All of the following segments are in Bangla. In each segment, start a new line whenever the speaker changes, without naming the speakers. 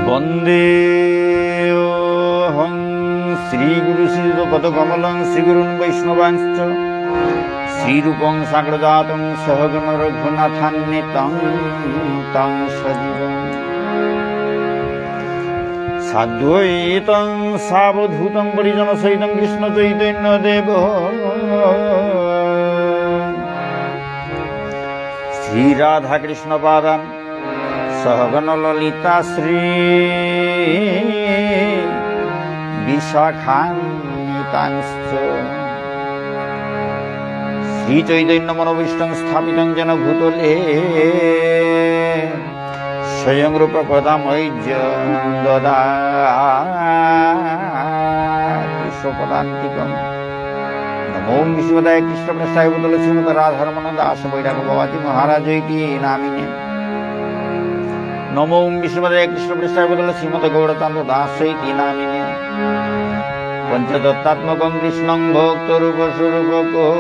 वन्देऽहं श्रीगुरुश्रीपदकमलं श्रीगुरुन् वैष्णवांश्च श्रीरूपं साग्रजातं सहगण रघुनाथान्वितं तं सजीवम् साद्वैतं सावधूतं परिजनसहितं कृष्णचैतन्यदेव श्रीराधाकृष्णपादान् सहगण ललिता श्री विशाखान्वितांश्च श्रीचैतन्यमनोभीष्टं स्थापितं जेन भूतले स्वयं रूप पदामय्य ददाति स्वपदान्तिकम्। नमो विश्वदाय कृष्णप्रसाय भूतले श्रीमद् राधारमण दास वैराग भवाती महाराज की नामिने। नमो विष्णुपदे कृष्णप्रसाय भूतले श्रीमद् गौरचन्द्र दास की नामिने। पंचदत्तात्मकं कृष्णं भक्तरूपस्वरूपकं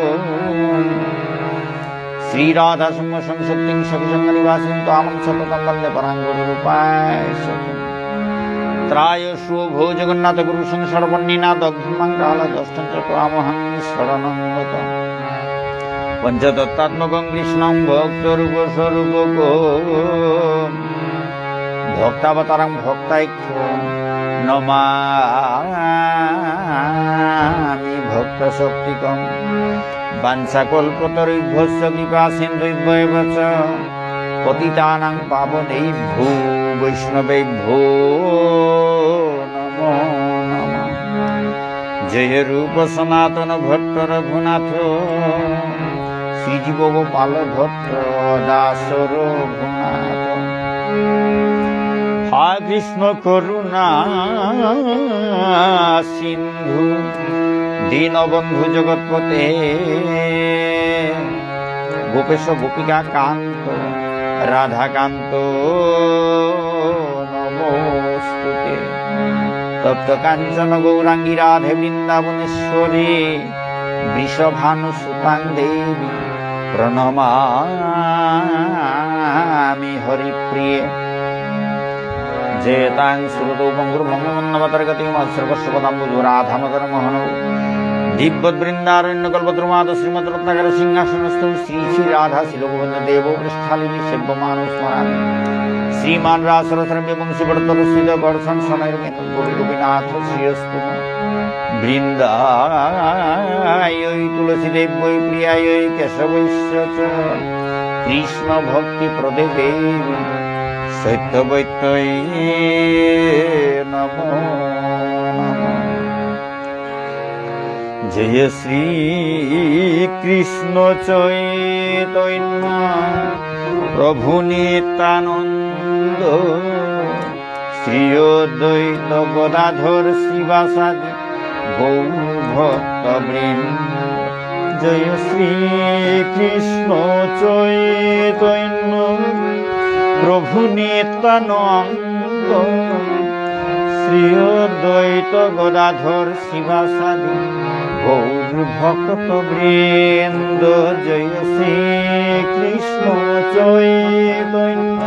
श्रीराधा संशक्तिं सखिसङ्गनिवासिं त्वां सततं वन्दे पराङ्गुरुरूपाय त्रायशो भो जगन्नाथ गुरु संसारवह्निनाथ अग्निमङ्गलदष्टं च त्वामहं शरणं गतम्। पंचदत्तात्मकं कृष्णं भक्तरूपस्वरूपकं भक्तावतारं भक्तैक्यं नमामि भक्तशक्तिकं। वाञ्छाकल्पतरुभ्यश्च कृपासिन्धुभ्येव च पतितानां पावनेभ्यो वैष्णवेभ्यो नमो नमः। जय रूप सनातन भट्ट रघुनाथ श्रीजीव गोपाल भट्ट दास रघुनाथ। हा कृष्ण करुणा सिंधु दीनबंधु जगतपते गोपेश गोपिका कांत राधाकांत नमोस्तुते। तप्त कांचन गौरांगी राधे वृंदावनेश्वरी वृषभानुसुतां देवी प्रणमामि हरिप्रिये। जयतां श्रुतौ पङ्गुर्ममन्नवतर्गतिमत्सर्वस्वपदाम्बुजो राधामदनमोहनौ दिव्यवृन्दारण्यकल्पद्रुमाद श्रीमद्रत्नाकर सिंहासनस्थौ श्री श्री राधा शिलोकवन्ददेवो पृष्ठालिनी सेव्यमानो स्मरामि। श्रीमान् रासरसरम्य वंशीवर्तलस्थित वर्षं शनैर्मेनं गोपीनाथ श्रीयस्तु वृन्दायै तुलसीदेव्यै प्रियायै केशवैश्च च कृष्णभक्तिप्रदे देवी सत्यवैत्यै नमो नमः। जय श्री कृष्ण चैतन्य प्रभु नित्यानंद श्री अद्वैत गदाधर श्रीवासादि गौर भक्तवृंद। जय श्री कृष्ण चैतन्य प्रभु नित्यानंद श्री अद्वैत गदाधर शिवासादि गौर भक्तवृंद। जय श्री कृष्ण चैतन्य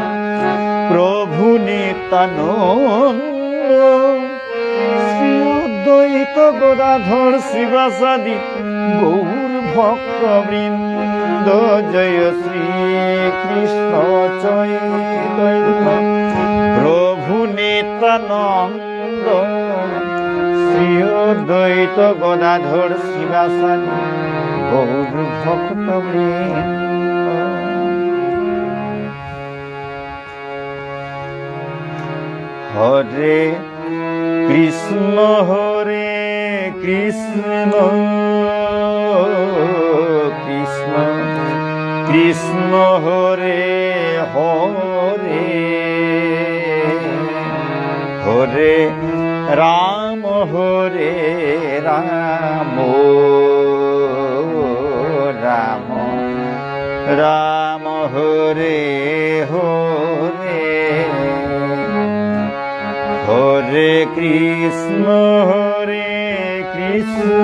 प्रभु नित्यानंद श्री अद्वैत गदाधर शिवासादि गौर भक्तवृंद। जय श्री कृष्ण चैतन्य प्रभु नित्यानंद श्री अद्वैत गदाधर शिवासादि गौर भक्तवृंद। हरे कृष्ण कृष्ण कृष्ण हरे हरे हरे राम राम राम राम हरे हरे हरे कृष्ण कृष्ण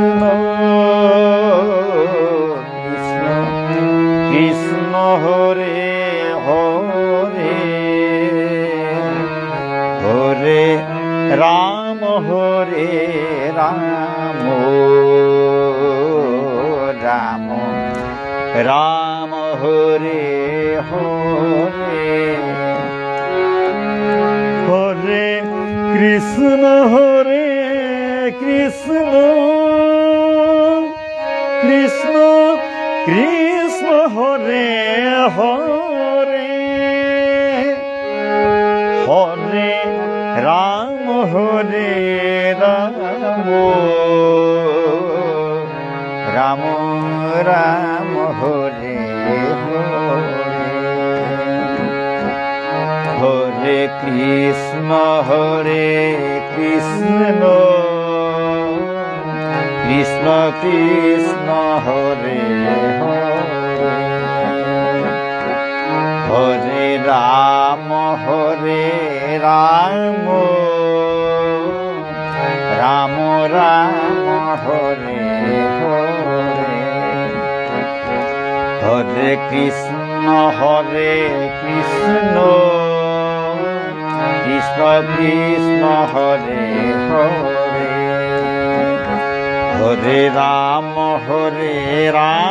कृष्ण हरे हरे हरे রাম হরে রাম রাম রাম হরে হরে হরে কৃষ্ণ কৃষ্ণ কৃষ্ণ কৃষ্ণ হরে হরে হরে রাম হরে রাম রাম রাম হরে হরে হরে কৃষ্ণ কৃষ্ণ কৃষ্ণ কৃষ্ণ হরে হরে হরে রাম রাম রাম রাম হরে হরে হরে কৃষ্ণ কৃষ্ণ কৃষ্ণ কৃষ্ণ হরে হরে হরে রাম রাম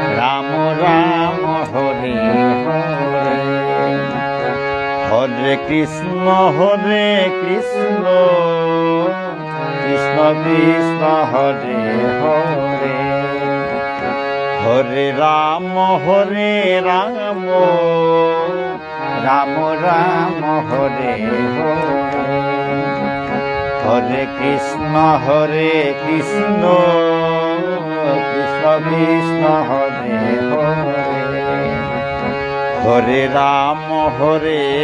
রাম রাম হরে হরে হরে কৃষ্ণ কৃষ্ণ কৃষ্ণ কৃষ্ণ হরে হরে হরে রাম রাম রাম রাম হরে হরে হরে কৃষ্ণ কৃষ্ণ কৃষ্ণ কৃষ্ণ হরে হরে হরে রাম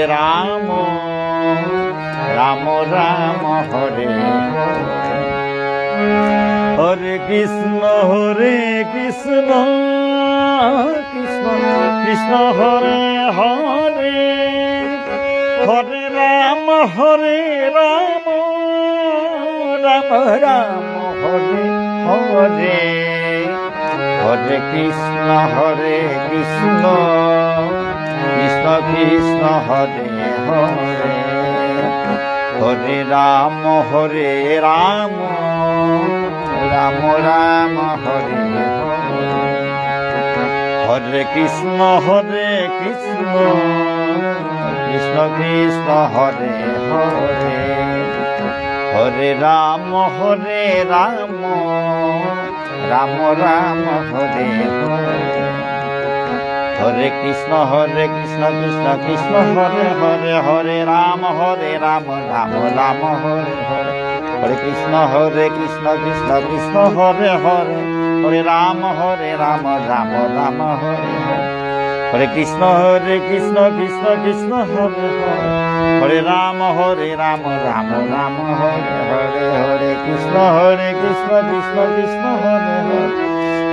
রাম রাম রাম হরে হরে হরে কৃষ্ণ কৃষ্ণ কৃষ্ণ কৃষ্ণ হরে হরে হরে রাম রাম রাম রাম হরে হরে হরে কৃষ্ণ কৃষ্ণ কৃষ্ণ কৃষ্ণ হরে হরে হরে রাম রাম রাম রাম হরে হরে হরে কৃষ্ণ কৃষ্ণ কৃষ্ণ কৃষ্ণ হরে হরে হরে রাম রাম রাম রাম হরে হরে হরে কৃষ্ণ কৃষ্ণ কৃষ্ণ হরে হরে হরে রাম রাম রাম হরে হরে হরে কৃষ্ণ কৃষ্ণ কৃষ্ণ হরে হরে হরে রাম রাম রাম হরে হরে হরে কৃষ্ণ কৃষ্ণ কৃষ্ণ হরে হরে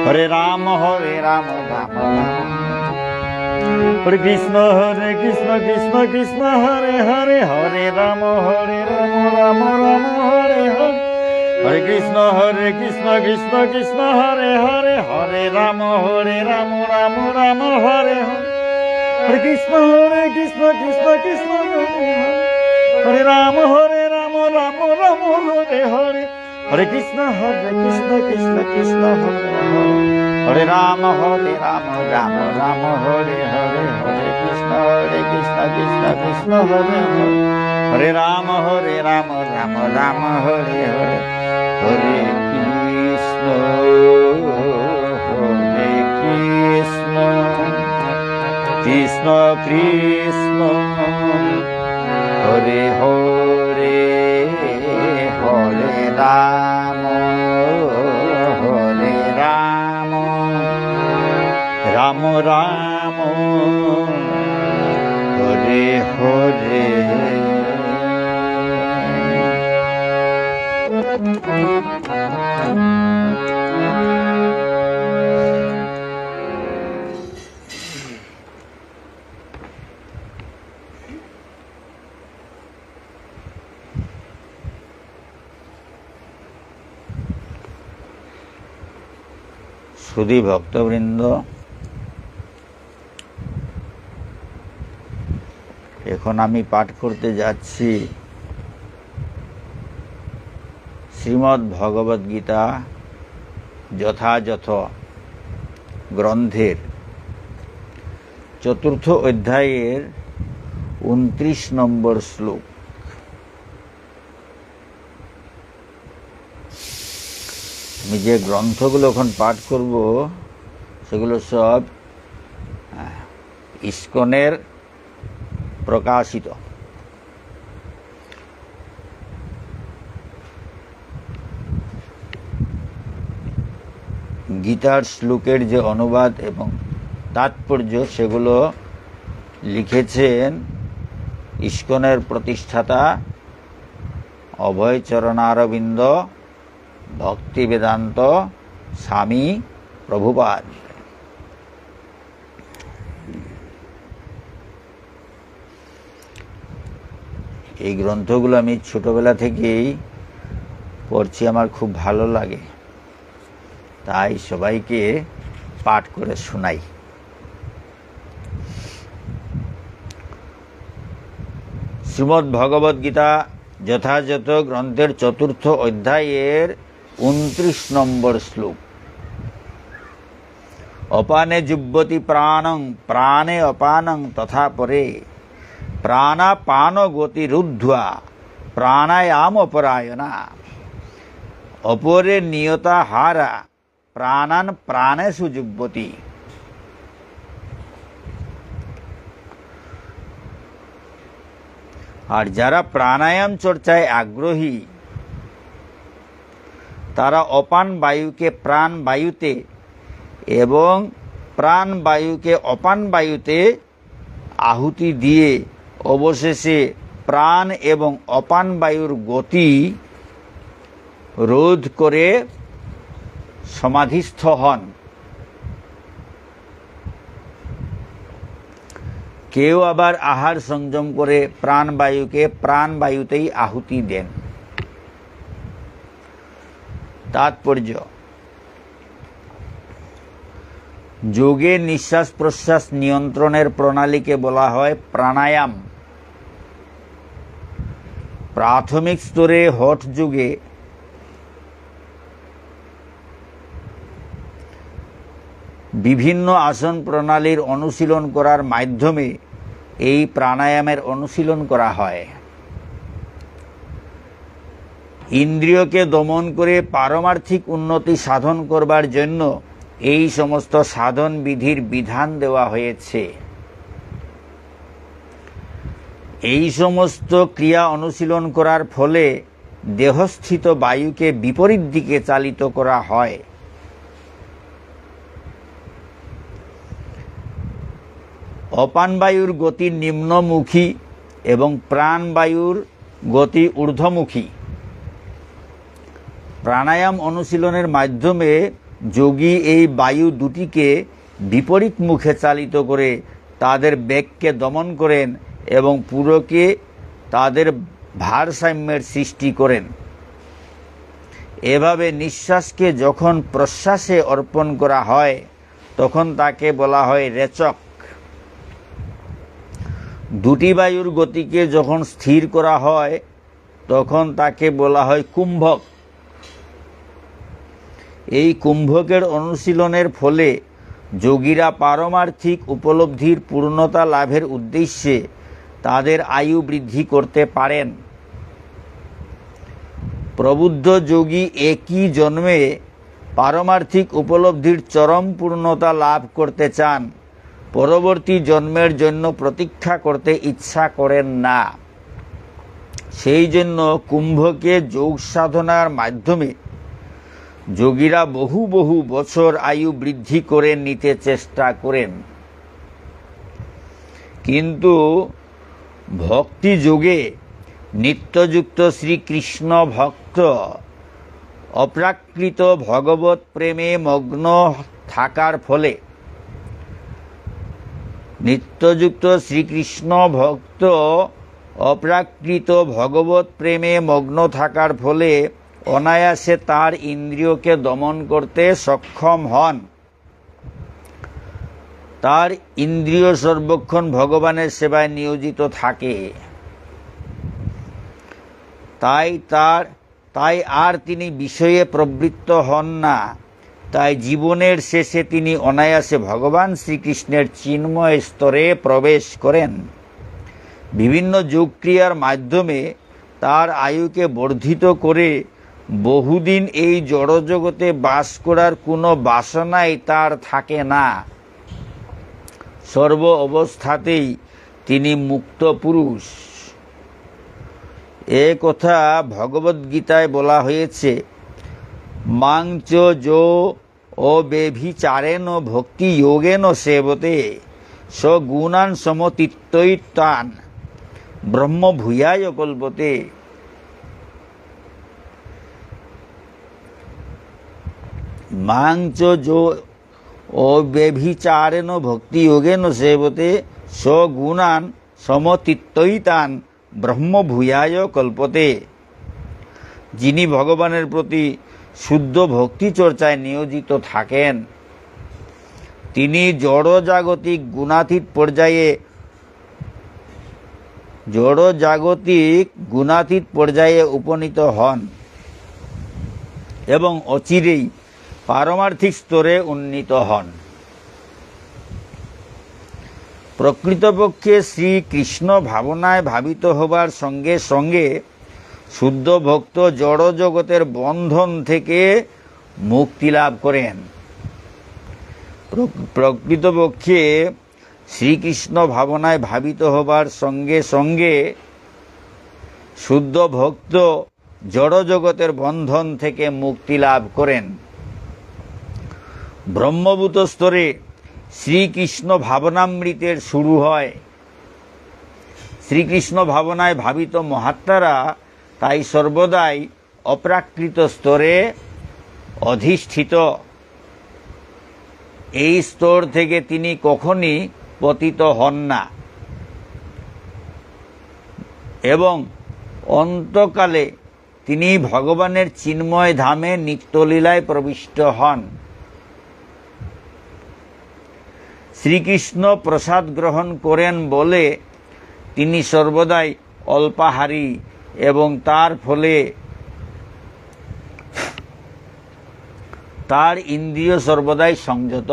হরে রাম রাম রাম হরে হরে হরে কৃষ্ণ কৃষ্ণ কৃষ্ণ হরে হরে হরে রাম রাম রাম হরে কৃষ্ণ কৃষ্ণ হরে হরে হরে রাম রাম রাম হরে হরে হরে কৃষ্ণ কৃষ্ণ হরে হরে হরে রাম রাম রাম হরে হরে হরে কৃষ্ণ কৃষ্ণ কৃষ্ণ হরে হরে রাম রাম রাম হরে হরে হরে কৃষ্ণ কৃষ্ণ কৃষ্ণ হরে হরে রাম রাম রাম হরে হরে হরে কৃষ্ণ কৃষ্ণ কৃষ্ণ হরে হরে রাম রাম রাম হরে হরে হরে কৃষ্ণ কৃষ্ণ কৃষ্ণ হরে হরে হরে রাম রাম রাম হরে হরে সুধী ভক্তবৃন্দ, এখন আমি পাঠ করতে যাচ্ছি শ্রীমদ্ ভগবদ্ গীতা যথাযথ গ্রন্থের ৪র্থ অধ্যায়ের ২৯ নম্বর শ্লোক। আমি যে গ্রন্থগুলো এখন পাঠ করব সেগুলো সব ইস্কনের প্রকাশিত। গীতার শ্লোকের যে অনুবাদ এবং তাৎপর্য সেগুলো লিখেছেন ইস্কনের প্রতিষ্ঠাতা অভয়চরণারবিন্দ ভক্তিবেদান্ত স্বামী প্রভুপাদ। এই গ্রন্থগুলো আমি ছোটবেলা থেকেই পড়ছি, আমার খুব ভালো লাগে, তাই সবাইকে পাঠ করে শোনাই। শ্রীমদ্ ভগবদ্ গীতা যথাযথ গ্রন্থের ৪র্থ অধ্যায়ের ২৯ নম্বর শ্লোক। অপানে জুব্বতি প্রাণং প্রাণে অপানং তথা পরে প্রাণাপান গতিরুদ্ধা প্রাণায়াম অপরায়ণা অপরে নিয়তা হারা প্রাণান প্রাণেষু জুব্বতি। আর যারা প্রাণায়াম চর্চায় আগ্রহী তারা অপান বায়ুকে প্রাণ বায়ুতে এবং প্রাণ বায়ুকে অপান বায়ুতে আহুতি দিয়ে অবশেষে প্রাণ এবং অপান বায়ুর গতি রোধ করে সমাধিস্থ হন। কেউ আবার আহার সংযম করে প্রাণবায়ুকে প্রাণবায়ুতেই আহুতি দেন। তাৎপর্য: যোগে নিঃশ্বাস প্রশ্বাস নিয়ন্ত্রণের প্রণালীকে বলা হয় প্রাণায়াম। প্রাথমিক স্তরে হঠ যোগে বিভিন্ন আসন প্রণালীর অনুশীলন করার মাধ্যমে এই প্রাণায়ামের অনুশীলন করা হয়। ইন্দ্রিয়কে দমন করে পারমার্থিক উন্নতি সাধন করবার জন্য এই সমস্ত সাধন বিধির বিধান দেওয়া হয়েছে। এই সমস্ত ক্রিয়া অনুশীলন করার ফলে দেহস্থিত বায়ুকে বিপরীত দিকে চালিত করা হয়। অপান বায়ুর গতি নিম্নমুখী এবং প্রাণবায়ুর গতি ঊর্ধ্বমুখী। প্রাণায়াম অনুশীলনের মাধ্যমে যোগী এই বায়ু দুটিকে বিপরীত মুখে চালিত করে তাদের বেগকে দমন করেন এবং পুরোকে তাদের ভারসাম্যের সৃষ্টি করেন। এভাবে নিঃশ্বাসকে যখন প্রশ্বাসে অর্পণ করা হয় তখন তাকে বলা হয় রেচক। দুটি বায়ুর গতিকে যখন স্থির করা হয় তখন তাকে বলা হয় কুম্ভক। এই কুম্ভকের অনুশীলনের ফলে যোগীরা পারমার্থিক উপলব্ধির পূর্ণতা লাভের উদ্দেশ্যে তাদের আয়ু বৃদ্ধি করতে পারেন। প্রবুদ্ধ যোগী একই জন্মে পারমার্থিক উপলব্ধির চরম পূর্ণতা লাভ করতে চান, পরবর্তী জন্মের জন্য প্রতীক্ষা করতে ইচ্ছা করেন না। সেই জন্য কুম্ভকে যোগ সাধনার মাধ্যমে যোগীরা বহু বহু বছর আয়ু বৃদ্ধি করে নিতে চেষ্টা করেন। কিন্তু ভক্তি যোগে নিত্যযুক্ত শ্রীকৃষ্ণ ভক্ত অপ্রাকৃত ভগবত প্রেমে মগ্ন থাকার ফলে নিত্যযুক্ত শ্রীকৃষ্ণ ভক্ত অপ্রাকৃত ভগবত প্রেমে মগ্ন থাকার ফলে অনায়াসে তার ইন্দ্রিয়কে দমন করতে সক্ষম হন। তার ইন্দ্রিয় সর্বক্ষণ ভগবানের সেবায় নিয়োজিত থাকে। তাই আর তিনি বিষয়ে প্রবৃত্ত হন না। তাই জীবনের শেষে তিনি অনায়াসে ভগবান শ্রীকৃষ্ণের চিন্ময় স্তরে প্রবেশ করেন। বিভিন্ন যোগক্রিয়ার মাধ্যমে তার আয়ুকে বর্ধিত করে বহুদিন এই জড়জগতে বাস করার কোনো বাসনাই তার থাকে না। সর্ব অবস্থাতেই তিনি মুক্ত পুরুষ। এ কথা ভগবদ্গীতায় বলা হয়েছে, মাংচ যো অব্যভিচারেণ ভক্তি যোগেন সেবতে সগুণান সমতিত্বৈতান ব্রহ্ম ভূয়ায় কল্পতে। মাংচ যো অব্যভিচারেণ ভক্তি যোগেন সেবতে সগুণান সমতিত্বৈতান ব্রহ্ম ভূয়ায় কল্পতে। যিনি ভগবানের প্রতি শুদ্ধ ভক্তি চর্চায় নিয়োজিত থাকেন, তিনি জড়জাগতিক গুণাতীত পর্যায়ে উপনীত হন এবং অচিরেই পারমার্থিক স্তরে উন্নীত হন। প্রকৃতপক্ষে শ্রীকৃষ্ণ ভাবনায় ভাবিত হবার সঙ্গে সঙ্গে শুদ্ধ ভক্ত জড় জগতের বন্ধন থেকে মুক্তি লাভ করেন। প্রকৃতপক্ষে শ্রীকৃষ্ণ ভাবনায় ভাবিত হবার সঙ্গে সঙ্গে শুদ্ধ ভক্ত জড় জগতের বন্ধন থেকে মুক্তি লাভ করেন। ব্রহ্মভূত স্তরে শ্রীকৃষ্ণ ভাবনামৃতের শুরু হয়। শ্রীকৃষ্ণ ভাবনায় ভাবিত মহাত্মারা তাই সর্বদাই অপ্রাকৃত স্তরে অধিষ্ঠিত। এই স্তর থেকে তিনি কখনই পতিত হন না এবং অন্তকালে তিনি ভগবানের চিন্ময় ধামে নিত্যলীলায় প্রবিষ্ট হন। শ্রীকৃষ্ণ প্রসাদ গ্রহণ করেন বলে তিনি সর্বদাই অল্পাহারী এবং তার ফলে তার ইন্দ্রিয় সর্বদাই সংযত।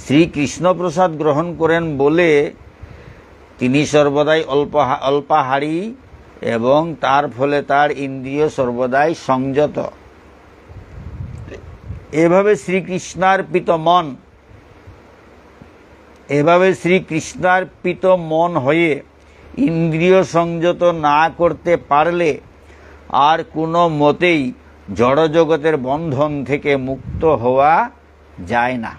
শ্রীকৃষ্ণ প্রসাদ গ্রহণ করেন বলে তিনি সর্বদাই অল্পাহারী এবং তার ফলে তার ইন্দ্রিয় সর্বদাই সংযত। এভাবে শ্রীকৃষ্ণার্পিত মন হয়ে ইন্দ্রিয় সংযত না করতে পারলে আর কোনো মতেই জড়জগতের বন্ধন থেকে মুক্ত হওয়া যায় না।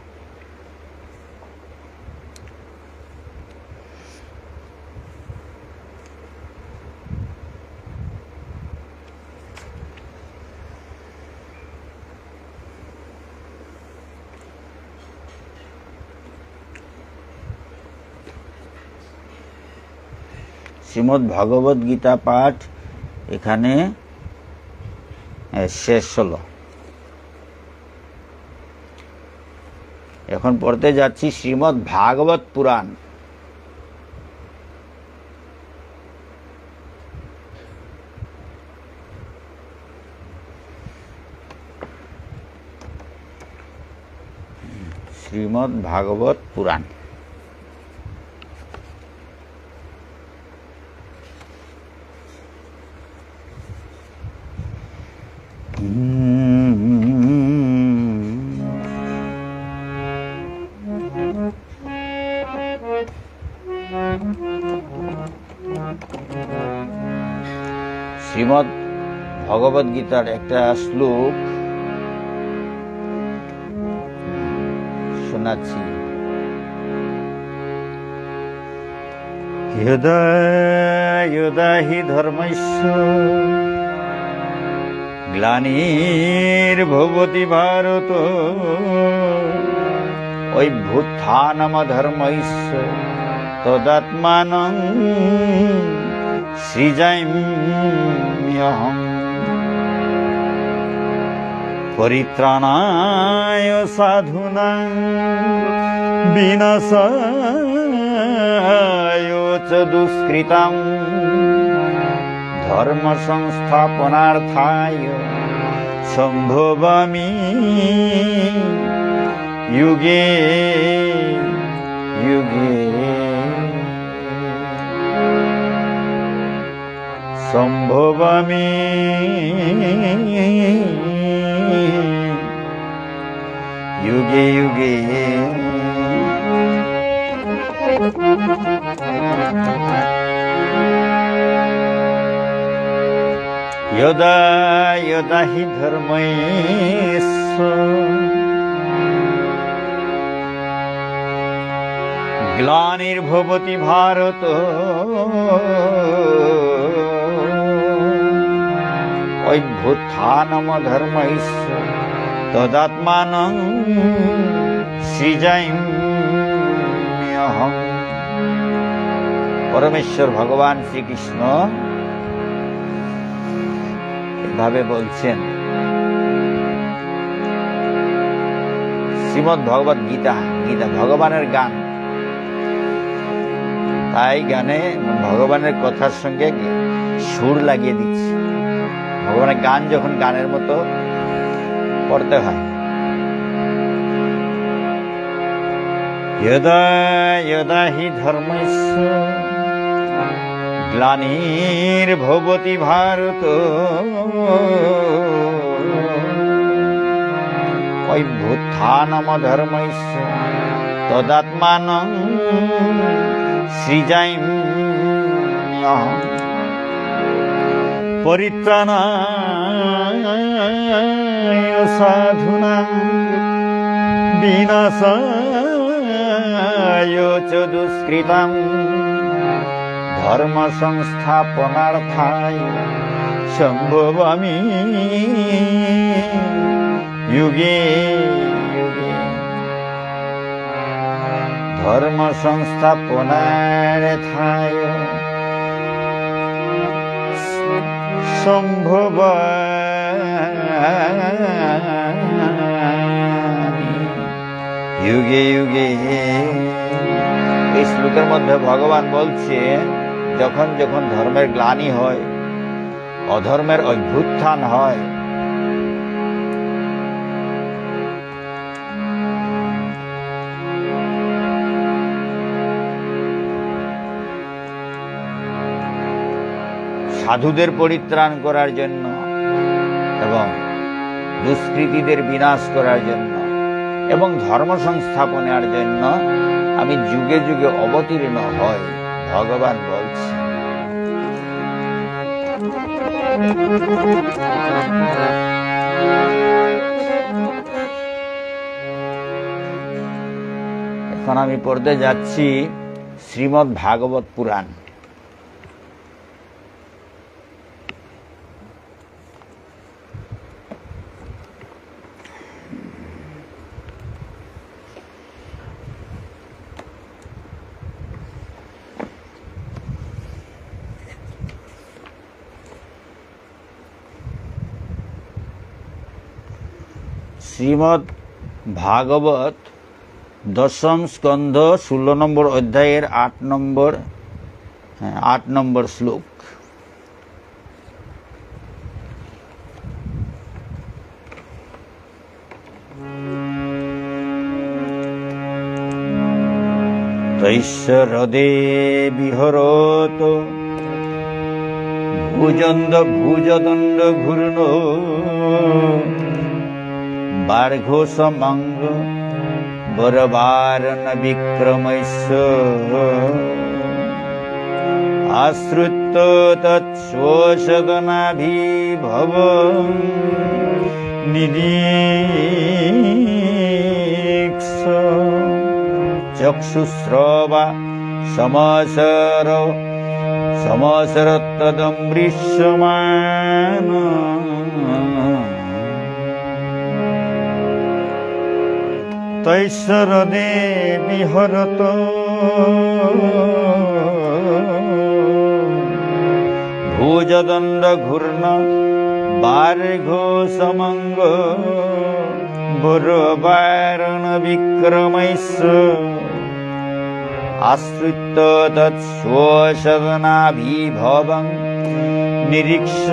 শ্রীমদ্ ভগবদ গীতা পাঠ এখানে শেষ হলো। এখন পড়তে যাচ্ছি শ্রীমদ্ ভাগবত পুরাণ। শ্রীমদ্ ভাগবত পুরাণ। শ্রীমদ্ ভগবদ গীতার একটা শ্লোক শোনাচ্ছি। यदा यदा हि धर्मस्य ग्लानिर्भवति भारत अभ्युत्थानमधर्मस्य तदात्मानं सृजाम्यहम्। পরিত্রাণায় সাধুনাং বিনাশায় চ দুষ্কৃতাম ধর্ম সংস্থাপনার্থায় সম্ভবামি যুগে যুগে সম্ভবামি যুগে যুগে। यदा यदा हि धर्मस्य ग्लानिर्भवति भारत अभ्युत्थानमधर्मस्य तदात्मानं सृजाम्यहम्। परमेश्वर भगवान श्री कृष्ण ভাবে বলছেন। শ্রীমদ্ ভগবত গীতা, গীতা ভগবানের গান, তাই গানে ভগবানের কথার সঙ্গে সুর লাগিয়ে দিচ্ছি। ভগবানের গান যখন গানের মতো পড়তে হয়। यदा यदा हि धर्मस्य ग्लानिर्भवति भारत अभ्युत्थानमधर्मस्य तदात्मानं सृजाम्यहम्। परित्राणाय साधूनां विनाशाय च दुष्कृतां धर्म संस्थापनार्थाय सम्भवामि युगे युगे। धर्म संस्थापनार्थाय সম্ভবামি युगे युगे। এই শ্লোকের মধ্যে ভগবান বলছে, যখন যখন ধর্মের গ্লানি হয়, অধর্মের অভ্যুত্থান হয়, সাধুদের পরিত্রাণ করার জন্য এবং দুষ্কৃতীদের বিনাশ করার জন্য এবং ধর্ম সংস্থাপনের জন্য আমি যুগে যুগে অবতীর্ণ হই, ভগবান বলছে। এখন আমি পড়তে যাচ্ছি শ্রীমদ্ ভাগবত পুরাণ। শ্রীমদ্ ভাগবত দশম স্কন্ধ 16 নম্বর অধ্যায়ের 8 নম্বর শ্লোক। তৈশ্চ হ্রদে বিহরত ভুজদণ্ড ঘূর্ণ বার্ঘোষমঙ্গ বরবারণ বিক্রমস্য আশ্রিত তৎস্বসদনাভিভব নিদীক্ষ চক্ষুশ্রবা সমসরত্তদমৃশ্যমান তৈশ্বরদে বিহরত ভুজদণ্ড ঘূর্ণ বার্ঘ সমঙ্গ বরবারণ বিক্রমৈস্য আশ্রিত তৎস্বসদনাভিভবং নিরীক্ষ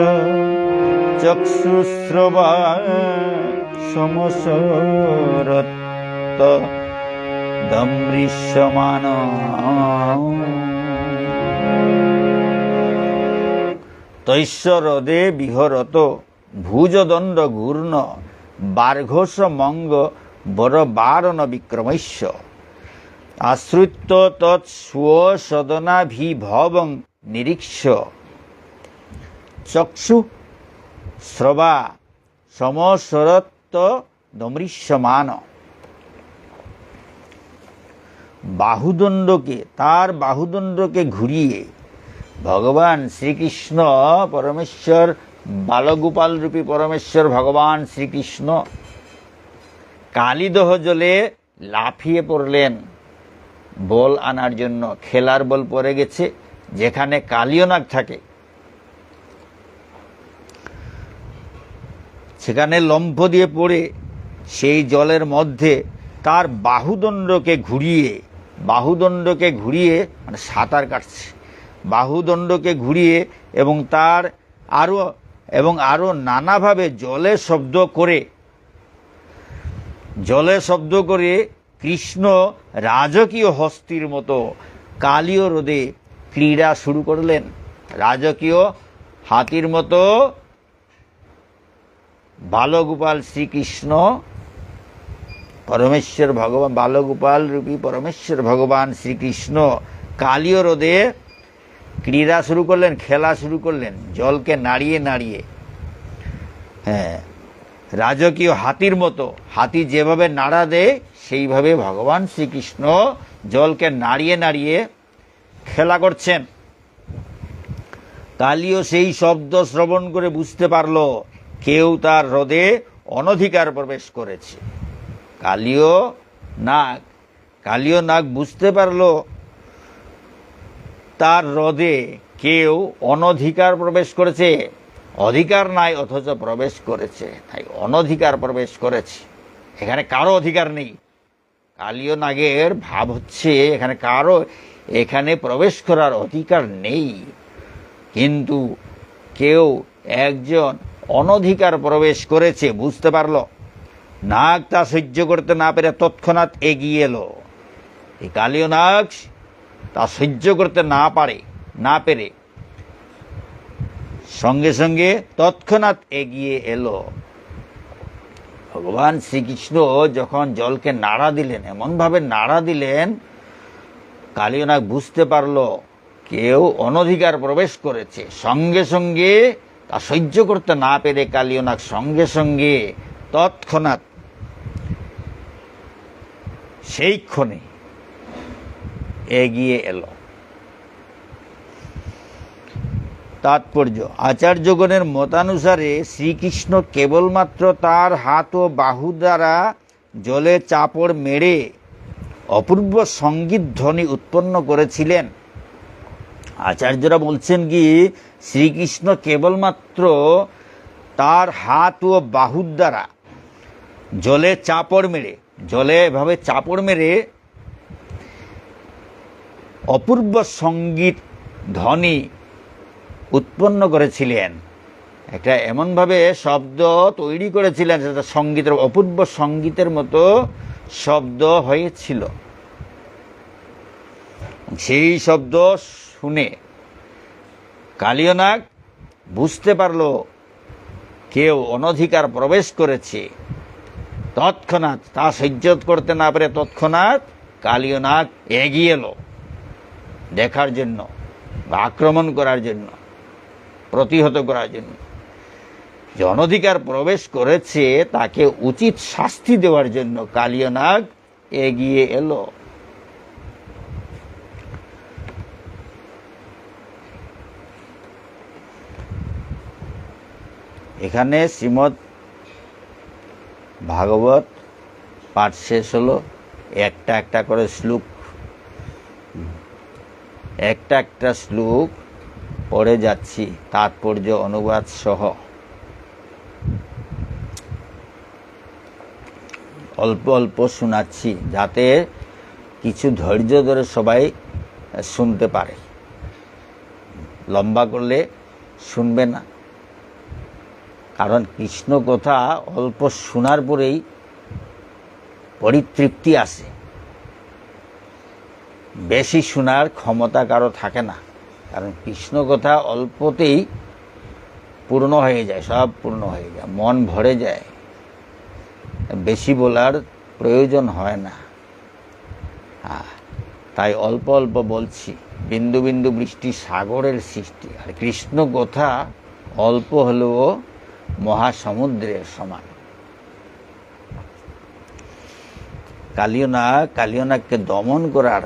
চক্ষুশ্রবা সমসরত দমৃশ্যমান। তৈশ্বরদে বিহরত ভুজদণ্ড ঘূর্ণ বার্ঘোষ মঙ্গ বরবারণ বিক্রমৈস্য আশ্রিত তৎস্বসদনাভিভবং নিরীক্ষ চক্ষু শ্রবা সমসরত দমৃশ্যমান। তার বাহুদণ্ডকে ঘুরিয়ে ভগবান শ্রীকৃষ্ণ পরমেশ্বর বালগোপাল রূপী পরমেশ্বর ভগবান শ্রীকৃষ্ণ কালীদহ জলে লাফিয়ে পড়লেন বল আনার জন্য। খেলার বল পড়ে গেছে, যেখানে কালীয় নাগ থাকে সেখানে লম্ফ দিয়ে পড়ে সেই জলের মধ্যে তার বাহুদণ্ডকে ঘুরিয়ে মানে সাঁতার কাটছে, বাহুদণ্ডকে ঘুরিয়ে এবং আরো নানাভাবে জলে শব্দ করে কৃষ্ণ রাজকীয় হস্তির মতো কালীয় হ্রদে ক্রীড়া শুরু করলেন। রাজকীয় হাতির মতো বালগোপাল শ্রীকৃষ্ণ পরমেশ্বর ভগবান বালগোপাল রূপী পরমেশ্বর ভগবান শ্রীকৃষ্ণ কালীয় হ্রদে ক্রীড়া শুরু করলেন, খেলা শুরু করলেন জলকে নাড়িয়ে নাড়িয়ে। হ্যাঁ, রাজকীয় হাতির মতো, হাতি যেভাবে নাড়া দেয় সেইভাবে ভগবান শ্রীকৃষ্ণ জলকে নাড়িয়ে নাড়িয়ে খেলা করছেন। কালীয় সেই শব্দ শ্রবণ করে বুঝতে পারল কেউ তার হ্রদে অনধিকার প্রবেশ করেছে। কালীয় নাগ বুঝতে পারল তার হ্রদে কেউ অনধিকার প্রবেশ করেছে, অধিকার নাই অথচ প্রবেশ করেছে, তাই অনধিকার প্রবেশ করেছে। এখানে কারো অধিকার নেই। কালীয় নাগের ভাব হচ্ছে এখানে প্রবেশ করার অধিকার নেই, কিন্তু কেউ একজন অনধিকার প্রবেশ করেছে বুঝতে পারল। নাগ তা সহ্য করতে না পেরে তৎক্ষণাৎ এগিয়ে এলো। এই কালীয় নাগ তা সহ্য করতে না পেরে সঙ্গে সঙ্গে তৎক্ষণাৎ এগিয়ে এলো। ভগবান শ্রীকৃষ্ণ যখন জলকে নাড়া দিলেন, এমনভাবে নাড়া দিলেন কালীয় নাগ বুঝতে পারল কেউ অনধিকার প্রবেশ করেছে। সঙ্গে সঙ্গে তা সহ্য করতে না পেরে কালীয় নাগ সঙ্গে সঙ্গে তৎক্ষণাৎ সেই ক্ষণে এগিয়ে এলো। তাৎপর্য, আচার্যগণের মতানুসারে শ্রীকৃষ্ণ কেবলমাত্র তার হাত ও বাহু দ্বারা জলে চাপড় মেরে অপূর্ব সঙ্গীত ধ্বনি উৎপন্ন করেছিলেন। আচার্যরা বলছেন কি শ্রীকৃষ্ণ কেবলমাত্র তার হাত ও বাহুর দ্বারা জলে এভাবে চাপড় মেরে অপূর্ব সঙ্গীত ধ্বনি উৎপন্ন করেছিলেন। একটা এমনভাবে শব্দ তৈরি করেছিলেন সেটা অপূর্ব সঙ্গীতের মতো শব্দ হয়েছিল। সেই শব্দ শুনে কালীয় নাগ বুঝতে পারল কেউ অনধিকার প্রবেশ করেছে। তৎক্ষণাৎ তা সহ্য করতে না পারে তৎক্ষণাৎ কালীয় নাগ এগিয়ে এলো দেখার জন্য বা আক্রমণ করার জন্য, প্রতিহত করার জন্য। যে অনধিকার প্রবেশ করেছে তাকে উচিত শাস্তি দেওয়ার জন্য কালীয় নাগ এগিয়ে এলো। এখানে শ্রীমদ্ ভাগবত পাঠ শেষ হলো। একটা একটা করে শ্লোক পড়ে যাচ্ছি তাৎপর্য অনুবাদ সহ। অল্প অল্প শোনাচ্ছি, যাতে কিছু ধৈর্য ধরে সবাই শুনতে পারে। লম্বা করলে শুনবে না, কারণ কৃষ্ণ কথা অল্প শোনার পরেই পরিতৃপ্তি আসে। বেশি শোনার ক্ষমতা কারো থাকে না, কারণ কৃষ্ণ কথা অল্পতেই পূর্ণ হয়ে যায়, সব পূর্ণ হয়ে যায়, মন ভরে যায়, বেশি বলার প্রয়োজন হয় না। তাই অল্প অল্প বলছি। বিন্দু বিন্দু বৃষ্টি সাগরের সৃষ্টি, আর কৃষ্ণ কথা অল্প হলেও মহাসমুদ্রের সমান। কালিয়নাগকে দমন করার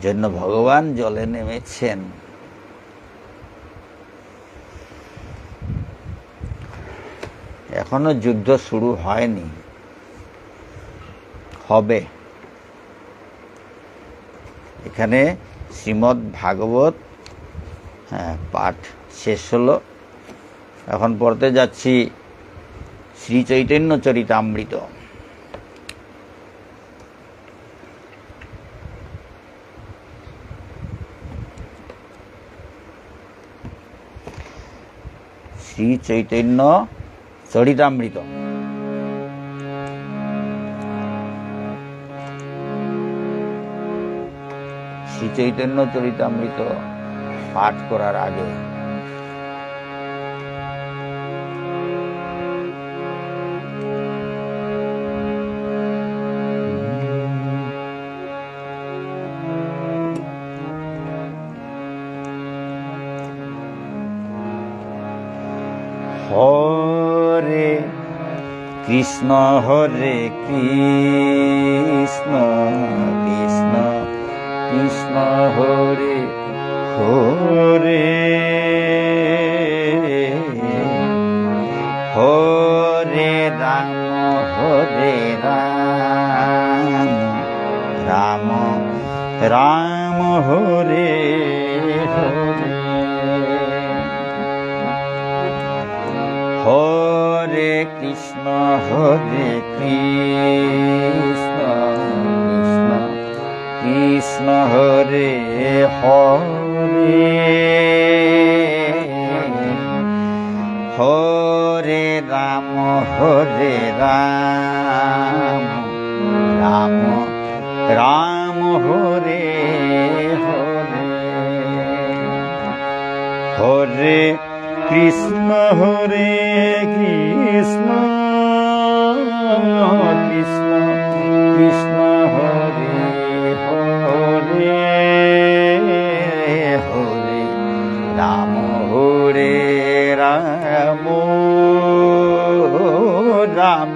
জন্য ভগবান জলে নেমেছেন। এখনো যুদ্ধ শুরু হয়নি, হবে। এখানে শ্রীমদ্ ভাগবত পাঠ শেষ হলো। এখন পড়তে যাচ্ছি শ্রী চৈতন্য চরিতামৃত। শ্রী চৈতন্য চরিতামৃত। শ্রী চৈতন্য চরিতামৃত পাঠ করার আগে হরে কৃষ্ণ হরে কৃষ্ণ কৃষ্ণ কৃষ্ণ হরে হরে হরে রাম রাম রাম হরে হরে হরে কৃষ্ণ কৃষ্ণ কৃষ্ণ হরে হরে হরে রাম রাম রাম হরে হরে হরে কৃষ্ণ কৃষ্ণ কৃষ্ণ কৃষ্ণ হরে হরে হরে রাম রাম রাম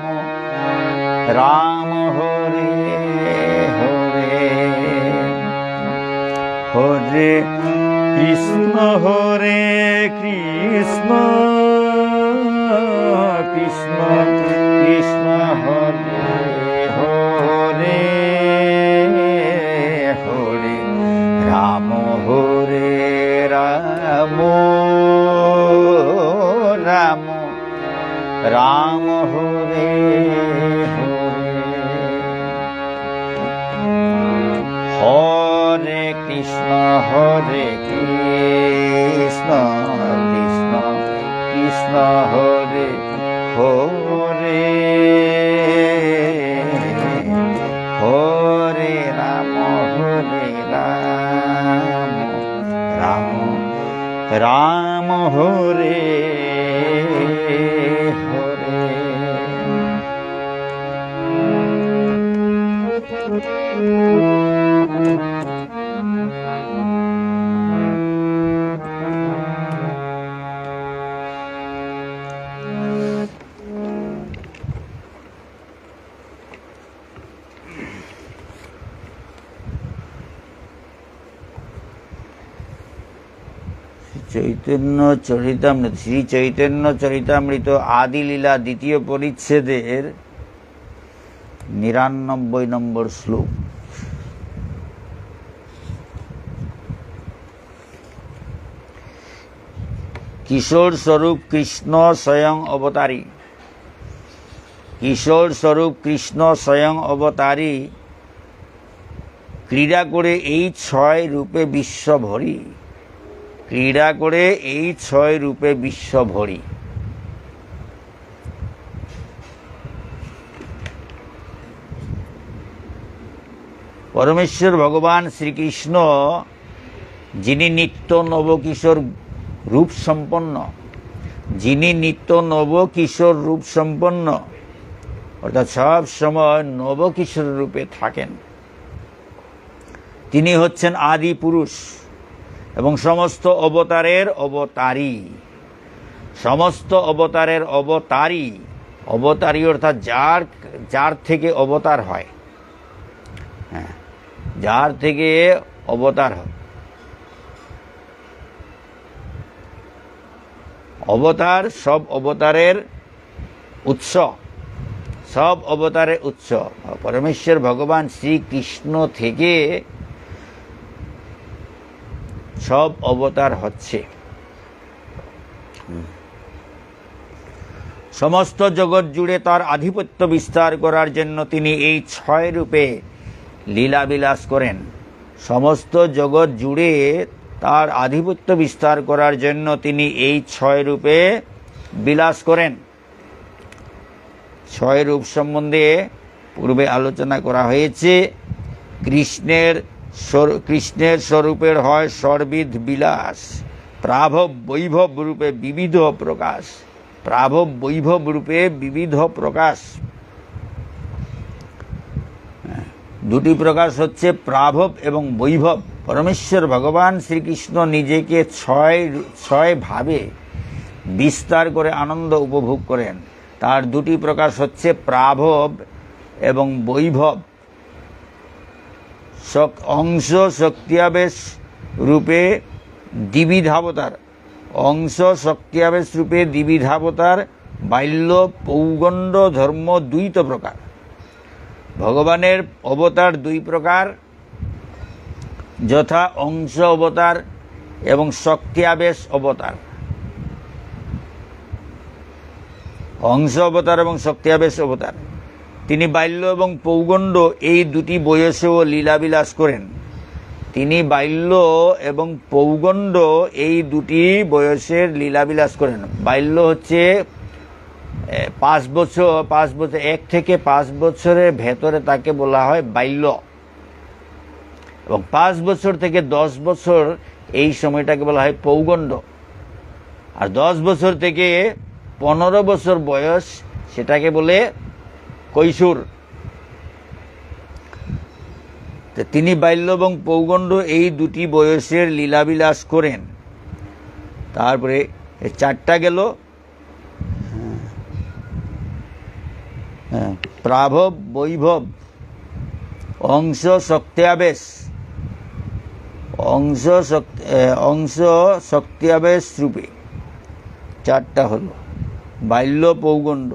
রাম হরে হরে হরে কৃষ্ণ কৃষ্ণ কৃষ্ণ কৃষ্ণ হরে হরে হরে রাম রাম রাম রাম হরে হরে হরে কৃষ্ণ কৃষ্ণ কৃষ্ণ কৃষ্ণ হরে হরে হরে রাম রাম রাম হরে হরে চৈতন্য চরিতামৃত শ্রী চৈতন্য চরিতামৃত আদি লীলা দ্বিতীয় পরিচ্ছেদের ৯৯ নম্বর শ্লোক। কিশোর স্বরূপ কৃষ্ণ স্বয়ং অবতারী কিশোর স্বরূপ কৃষ্ণ স্বয়ং অবতারী, ক্রীড়া করে এই 6 রূপে বিশ্ব ভরি, ক্রীড়া করে এই 6 রূপে বিশ্ব ভরি। পরমেশ্বর ভগবান শ্রীকৃষ্ণ, যিনি নিত্য নবকিশোর রূপ সম্পন্ন, যিনি নিত্য নবকিশোর রূপ সম্পন্ন, অর্থাৎ সব সময় নবকিশোর রূপে থাকেন, তিনি হচ্ছেন আদি পুরুষ এবং সমস্ত অবতারের অবতারী। সমস্ত অবতারের অবতারী, অবতারী অর্থাৎ যার থেকে অবতার হয়, হ্যাঁ, যার থেকে অবতার হয়। অবতার সব অবতারের উৎস, সব অবতারের উৎস পরমেশ্বর ভগবান শ্রীকৃষ্ণ থেকে সব অবতার হচ্ছে। সমস্ত জগৎ জুড়ে তার আধিপত্য বিস্তার করার জন্য তিনি এই 6 রূপে লীলা বিলাস করেন। সমস্ত জগৎ জুড়ে তার আধিপত্য বিস্তার করার জন্য তিনি এই 6 রূপে বিলাস করেন। 6 রূপ সম্বন্ধে পূর্বে আলোচনা করা হয়েছে। কৃষ্ণের স্বরূপের হয় সর্বিধ বিলাস, প্রাভব বৈভব রূপে বিবিধ প্রকাশ, প্রাভব বৈভব রূপে বিবিধ প্রকাশ। দুটি প্রকাশ হচ্ছে প্রাভব এবং বৈভব। পরমেশ্বর ভগবান শ্রীকৃষ্ণ নিজেকে 6 ভাবে বিস্তার করে আনন্দ উপভোগ করেন। তার দুটি প্রকাশ হচ্ছে প্রাভব এবং বৈভব। অংশ শক্তিয়াবেশ রূপে দ্বিবিধাবতার, অংশ শক্তিয়াবেশ রূপে দ্বিবিধাবতার, বাল্য পৌগণ্ড ধর্ম দ্বৈত প্রকার। ভগবানের অবতার 2 প্রকার, যথা অংশ অবতার এবং শক্তিয়াবেশ অবতার। অংশ অবতার এবং শক্তিয়াবেশ অবতার। তিনি বাল্য এবং পৌগণ্ড এই দুটি বয়সেও লীলাবিলাস করেন। তিনি বাল্য এবং পৌগণ্ড এই দুটি বয়সের লীলাবিলাস করেন। বাল্য হচ্ছে 5 বছর, 1 থেকে 5 বছরের ভেতরে তাকে বলা হয় বাল্য, এবং 5 বছর থেকে 10 বছর এই সময়টাকে বলা হয় পৌগণ্ড, আর 10 বছর থেকে 15 বছর বয়স সেটাকে বলে কৈশোর। তিনি বাল্য এবং পৌগণ্ড এই দুটি বয়সের লীলাবিলাস করেন। তারপরে 4টা গেল, প্রাভব বৈভব, অংশ শক্তিয়াবেশ, অংশ শক্তিয়াবেশ রূপে 4টা হলো বাল্য পৌগণ্ড।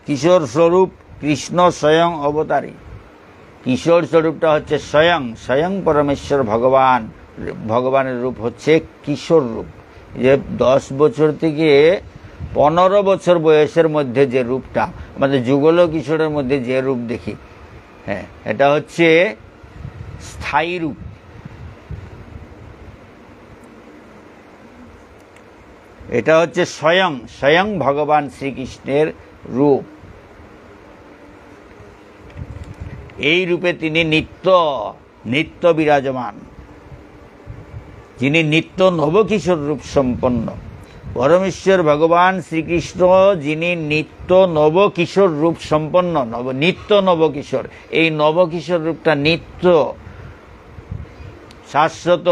কিশোর স্বরূপ কৃষ্ণ স্বয়ং অবতারী। কিশোর স্বরূপটা হচ্ছে স্বয়ং পরমেশ্বর ভগবানের রূপ হচ্ছে কিশোর রূপ। যে 10 বছর থেকে 15 বছর বয়সের মধ্যে যে রূপটা, আমাদের যুগল কিশোরের মধ্যে যে রূপ দেখি, হ্যাঁ, এটা হচ্ছে স্থায়ী রূপ। এটা হচ্ছে স্বয়ং ভগবান শ্রীকৃষ্ণের রূপ। এই রূপে তিনি নিত্য বিরাজমান, যিনি নিত্য নবকিশোর রূপ সম্পন্ন। পরমেশ্বর ভগবান শ্রীকৃষ্ণ যিনি নিত্য নবকিশোর রূপ সম্পন্ন, নিত্য নবকিশোর। এই নবকিশোর রূপটা নিত্য, শাশ্বত,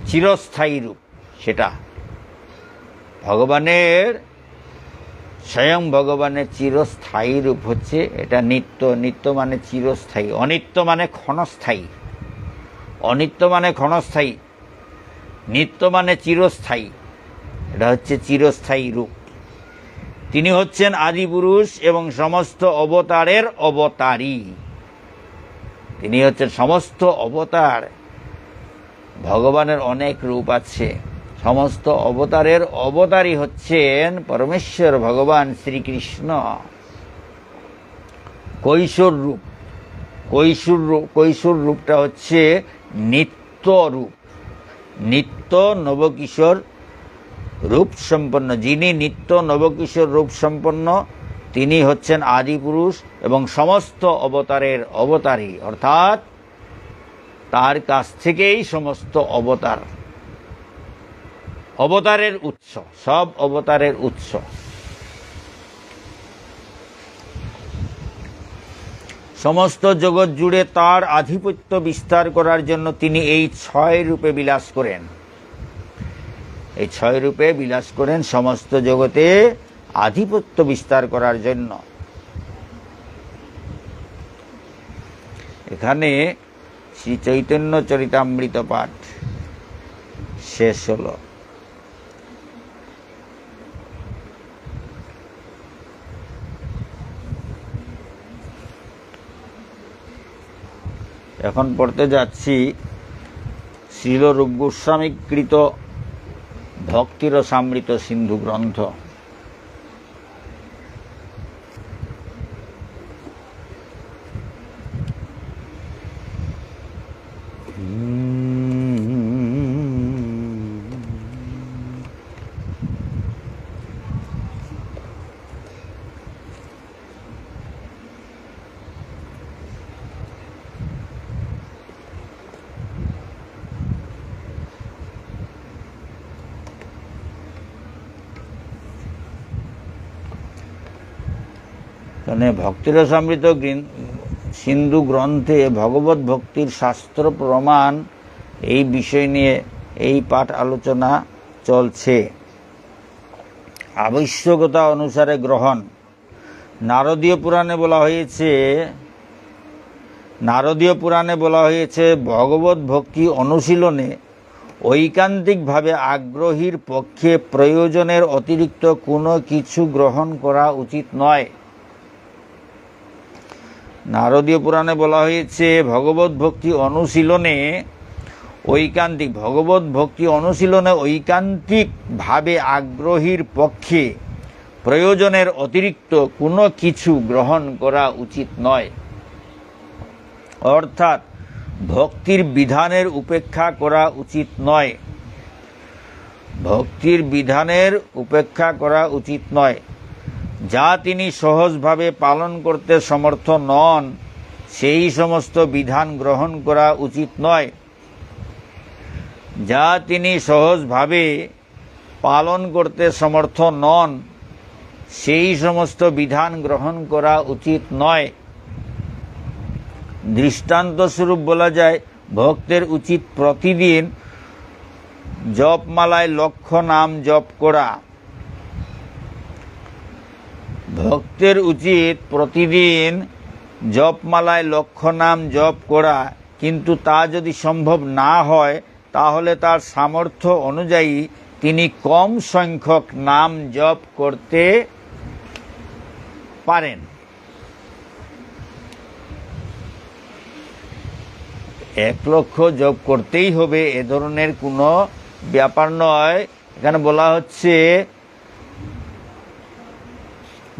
চিরস্থায়ী রূপ। সেটা স্বয়ং ভগবানের চিরস্থায়ী রূপ হচ্ছে এটা নিত্য। নিত্য মানে চিরস্থায়ী, অনিত্য মানে ক্ষণস্থায়ী, অনিত্য মানে ক্ষণস্থায়ী, নিত্য মানে চিরস্থায়ী। এটা হচ্ছে চিরস্থায়ী রূপ। তিনি হচ্ছেন আদিপুরুষ এবং সমস্ত অবতারের অবতারী। তিনি হচ্ছেন সমস্ত অবতার। ভগবানের অনেক রূপ আছে, সমস্ত অবতারের অবতারী হচ্ছেন পরমেশ্বর ভগবান শ্রীকৃষ্ণ। কৈশোর রূপ, কৈশোর রূপটা হচ্ছে নিত্য রূপ, নিত্য নবকিশোর রূপ সম্পন্ন। যিনি নিত্য নবকিশোর রূপ সম্পন্ন তিনি হচ্ছেন আদিপুরুষ এবং সমস্ত অবতারের অবতারী, অর্থাৎ তার কাছ থেকেই সমস্ত অবতার, অবতারের উৎস, সব অবতারের উৎস। সমস্ত জগৎ জুড়ে তার আধিপত্য বিস্তার করার জন্য তিনি এই 6 রূপে বিলাস করেন। এই 6 রূপে বিলাস করেন সমস্ত জগতে আধিপত্য বিস্তার করার জন্য। এখানে শ্রী চৈতন্য চরিতামৃত পাঠ শেষ হল। এখন পড়তে যাচ্ছি শ্রীল রূপ গোস্বামী কৃত ভক্তিরসামৃত সিন্ধু গ্রন্থ। এখানে ভক্তিরসামৃত সিন্ধু গ্রন্থে ভগবত ভক্তির শাস্ত্র প্রমাণ এই বিষয় নিয়ে এই পাঠ আলোচনা চলছে। আবশ্যকতা অনুসারে গ্রহণ। নারদীয় পুরাণে বলা হয়েছে ভগবত ভক্তি অনুশীলনে ঐকান্তিকভাবে আগ্রহীর পক্ষে প্রয়োজনের অতিরিক্ত কোনো কিছু গ্রহণ করা উচিত নয়। নারদীয় পুরাণে বলা হয়েছে ভগবত ভক্তি অনুশীলনে ঐকান্তিকভাবে আগ্রহীর পক্ষে প্রয়োজনের অতিরিক্ত কোনো কিছু গ্রহণ করা উচিত নয়। অর্থাৎ ভক্তির বিধানের উপেক্ষা করা উচিত নয়, ভক্তির বিধানের উপেক্ষা করা উচিত নয়। যা তিনি সহজভাবে পালন করতে সমর্থ নন সেই সমস্ত বিধান গ্রহণ করা উচিত নয়। যা তিনি সহজভাবে পালন করতে সমর্থ নন সেই সমস্ত বিধান গ্রহণ করা উচিত নয়। দৃষ্টান্তস্বরূপ বলা যায়, ভক্তের উচিত প্রতিদিন জপমালায় 1,00,000 নাম জপ করা। ভক্তের উচিত প্রতিদিন জপমালায় 1,00,000 নাম জপ করা, কিন্তু তা যদি সম্ভব না হয় তাহলে তার সামর্থ্য অনুযায়ী তিনি কম সংখ্যক নাম জপ করতে পারেন। 1,00,000 জপ করতেই হবে এ ধরনের কোনো ব্যাপার নয়। এখানে বলা হচ্ছে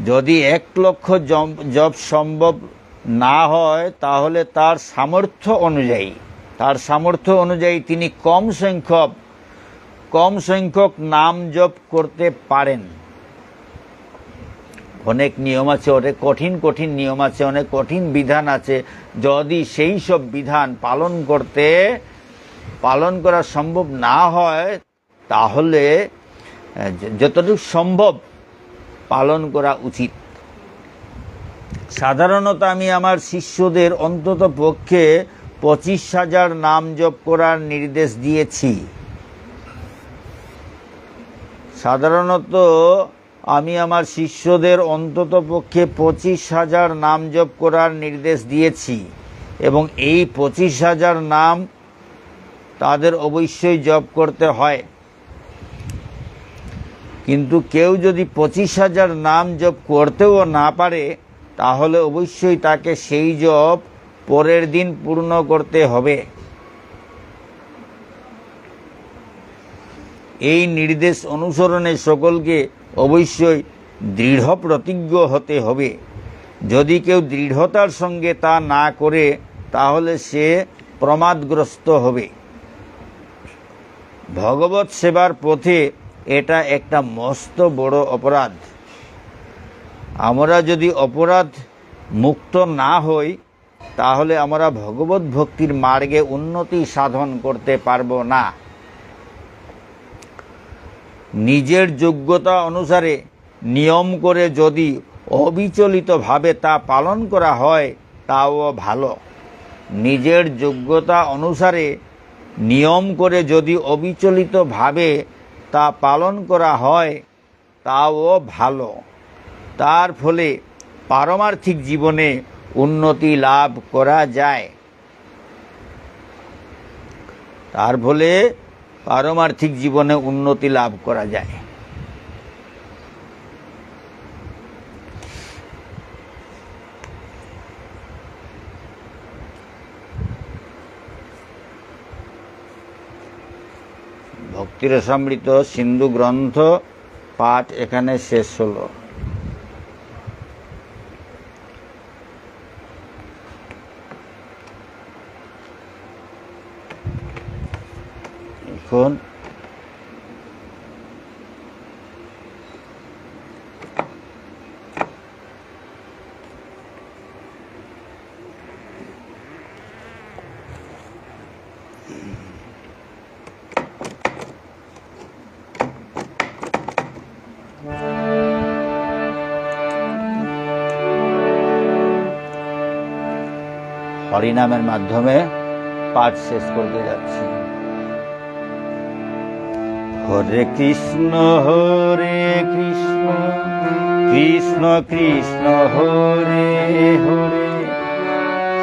যদি 1,00,000 জপ সম্ভব না হয় তাহলে তার সামর্থ্য অনুযায়ী তিনি কম সংখ্যক নাম জপ করতে পারেন। অনেক নিয়ম আছে, অনেক কঠিন নিয়ম আছে, অনেক কঠিন বিধান আছে। যদি সেই সব বিধান পালন করা সম্ভব না হয় তাহলে যতটুকু সম্ভব পালন করা উচিত। সাধারণত আমি আমার শিষ্যদের অন্তত পক্ষে 25,000 নাম জপ করার নির্দেশ দিয়েছি। নাম জপ করার নির্দেশ দিয়েছি এবং এই 25,000 নাম তাদের অবশ্যই জপ করতে হয়। কিন্তু কেউ যদি 25,000 নাম জপ করতেও না পারে, তাহলে অবশ্যই তাকে সেই জপ পরের দিন পূর্ণ করতে হবে। এই নির্দেশ অনুসরণে সকলকে অবশ্যই দৃঢ় প্রতিজ্ঞ হতে হবে। যদি কেউ দৃঢ়তার সঙ্গে তা না করে, তাহলে সে প্রমাদগ্রস্ত হবে। ভগবৎ সেবার পথে এটা একটা মস্ত বড় অপরাধ। আমরা যদি অপরাধ মুক্ত না হই, তাহলে আমরা ভগবত ভক্তির মার্গে উন্নতি সাধন করতে পারবো না। নিজের যোগ্যতা অনুসারে নিয়ম করে যদি অবিচলিতভাবে তা পালন করা হয়, তাও ভালো। নিজের যোগ্যতা অনুসারে নিয়ম করে যদি অবিচলিতভাবে তা পালন করা হয়, তাও ভালো। তার ফলে পারমার্থিক জীবনে উন্নতি লাভ করা যায়। তার ফলে পারমার্থিক জীবনে উন্নতি লাভ করা যায়। ভক্তিরসামৃত সিন্ধু গ্রন্থ পাঠ এখানে শেষ হলো। এখন হরিনামের মাধ্যমে পাঠ শেষ করতে যাচ্ছি। হরে কৃষ্ণ কৃষ্ণ কৃষ্ণ হরে হরে,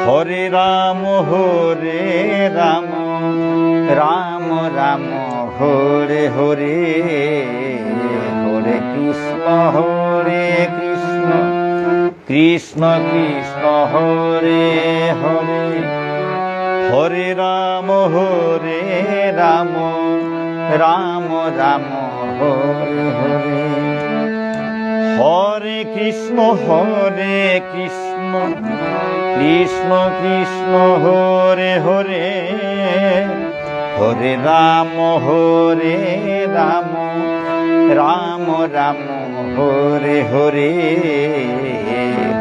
হরে রাম রাম রাম হরে হরে, হরে কৃষ্ণ কৃষ্ণ কৃষ্ণ কৃষ্ণ হরে হরে, হরে রাম রাম রাম হরে হরে, হরে কৃষ্ণ কৃষ্ণ কৃষ্ণ কৃষ্ণ হরে হরে, হরে রাম রাম রাম রাম হরে হরে,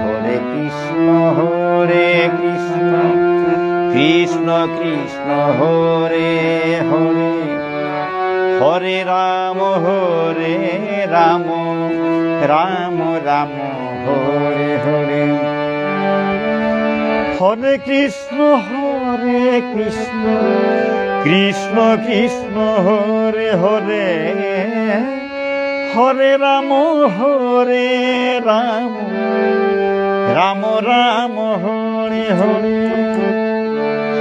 হরে কৃষ্ণ কৃষ্ণ কৃষ্ণ কৃষ্ণ হরে হরে, হরে রাম রাম রাম রাম হরে হরে, হরে কৃষ্ণ কৃষ্ণ কৃষ্ণ কৃষ্ণ হরে হরে, হরে রাম রাম রাম হরে হরে,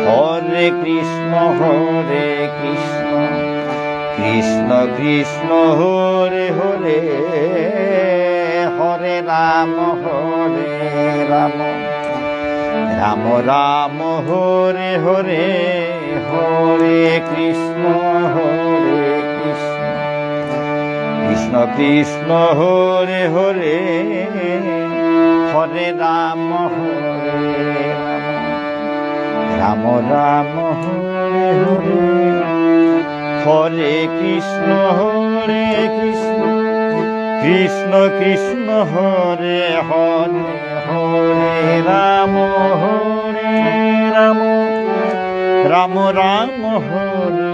হরে কৃষ্ণ কৃষ্ণ কৃষ্ণ কৃষ্ণ হরে হরে, হরে রাম রাম রাম রাম হরে হরে, হরে কৃষ্ণ কৃষ্ণ কৃষ্ণ কৃষ্ণ হরে হরে, হরে রাম রাম রাম হরে হরে, হরে কৃষ্ণ কৃষ্ণ কৃষ্ণ কৃষ্ণ হরে হরে, হরে রাম রাম রাম রাম হরে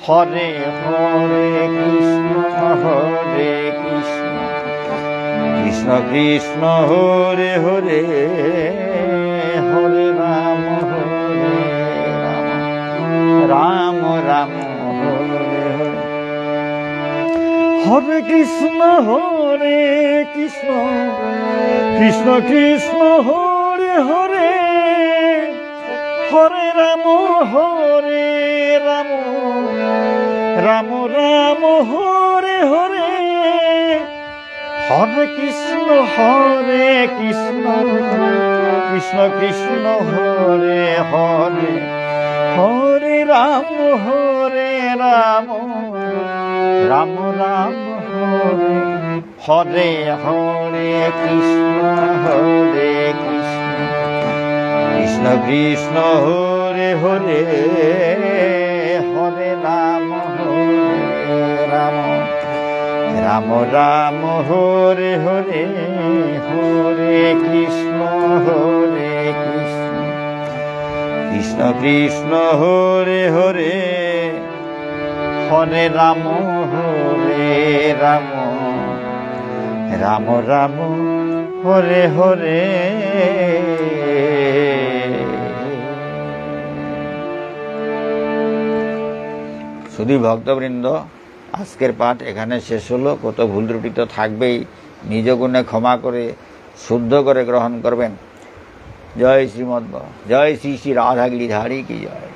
হরে, হরে কৃষ্ণ কৃষ্ণ কৃষ্ণ কৃষ্ণ হরে হরে, হরে রাম রাম রাম হরে হরে, হরে কৃষ্ণ কৃষ্ণ কৃষ্ণ কৃষ্ণ হরে হরে, হরে রাম রাম রাম রাম হরে হরে, হরে কৃষ্ণ কৃষ্ণ কৃষ্ণ হরে হরে, হরে রাম রাম রাম হরে হরে, হরে কৃষ্ণ কৃষ্ণ কৃষ্ণ হরে হরে, হরে রাম রাম রাম রাম হরে হরে, হরে কৃষ্ণ কৃষ্ণ কৃষ্ণ হরে হরে, হরে রাম রাম রাম হরে হরে। শুধু ভক্তবৃন্দ, আজকের পাঠ এখানে শেষ হলো। কত ভুল ত্রুটি তো থাকবেই, নিজ গুণে ক্ষমা করে শুদ্ধ করে গ্রহণ করবেন। জয় শ্রীমদ্, জয় শ্রী শ্রী রাধা গিরিধারী কি জয়,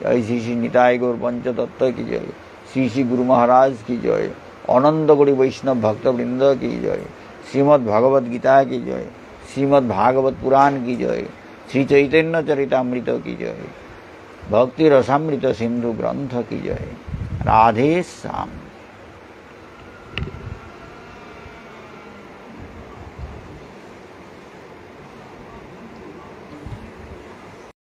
জয় শ্রী শ্রী নিতাই গৌর পঞ্চতত্ত্ব কি জয়, শ্রী শ্রী গুরু মহারাজ কি জয়, অনন্ত কোটি বৈষ্ণব ভক্তবৃন্দ কি জয়, শ্রীমদ্ ভগবদ গীতা কি জয়, শ্রীমদ্ ভাগবত পুরাণ কি জয়, শ্রী চৈতন্য চরিতামৃত কি জয়, ভক্তি রসামৃত সিন্ধু গ্রন্থ কি জয়। রাধে শ্যাম।